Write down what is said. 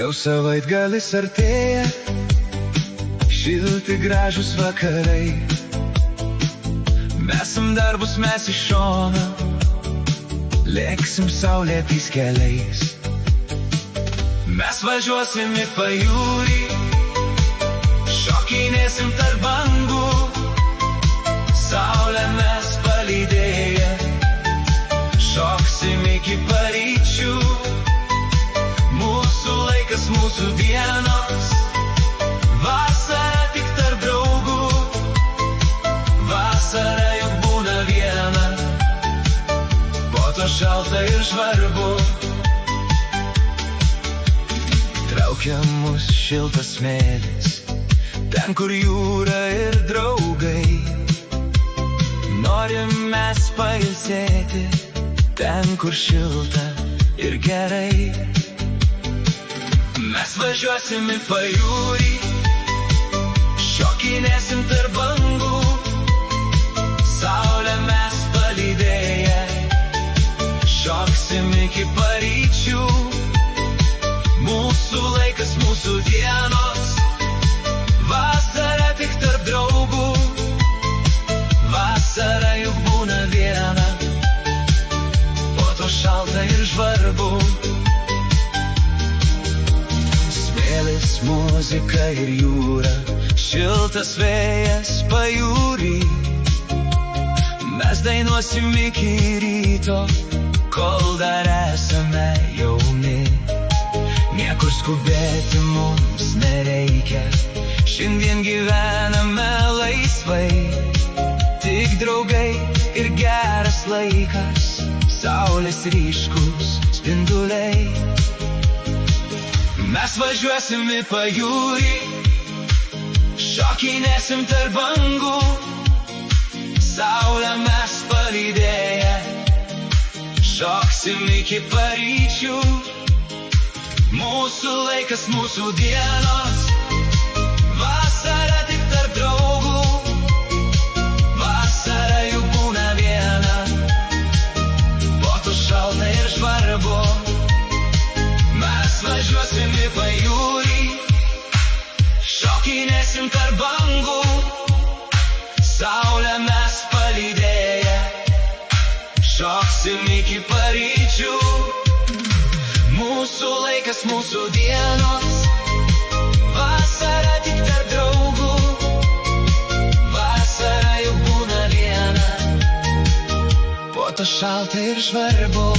Jau savaitgalis artėja, šilti gražus vakarai. Mesim darbus mes iš šono, lėksim saulėtais keliais. Mes važiuosim į pajūrį, šokinėsim tarp bangų, saulę mes palydėję, šoksim iki paryčių. Mūsų laikas, mūsų dienos, vasara tik tarp draugų, vasara juk būna viena, po to šalta ir žvarbu. Traukia mus šiltas smėlis, ten kur jūra ir draugai. Norim mes pailsėti, ten kur šilta ir gerai. Mes važiuosim į pajūrį, šokinėsim tarp bangų, saulę mes palydėję, šoksim iki paryčių. Mūsų laikas, mūsų dienos, vasara tik tarp draugų, vasara juk būna viena, po to šalta ir žvarbu. Smėlis, muzika ir jūra, šiltas vėjas pajūrį. Mes dainuosim iki ryto, kol dar esame jauni. Niekur skubėti mums nereikia, šiandien gyvename laisvai. Tik draugai ir geras laikas, saulės ryškus spinduliai. Mes važiuosim į pajūrį, šokinėsim tarp bangų, saulę mes palydėję, šoksim iki paryčių. Mūsų laikas, mūsų dienos, vasara tik tarp draugų, vasara juk būna viena, po to šalta ir žvarbu. Mes važiuosim į pajūrį, šokinėsim tarp bangų, saulę mes palydėję, šoksim iki paryčių. Mūsų laikas, mūsų dienos, vasara tik tarp draugų, vasara juk būna viena, po to šalta ir žvarbu.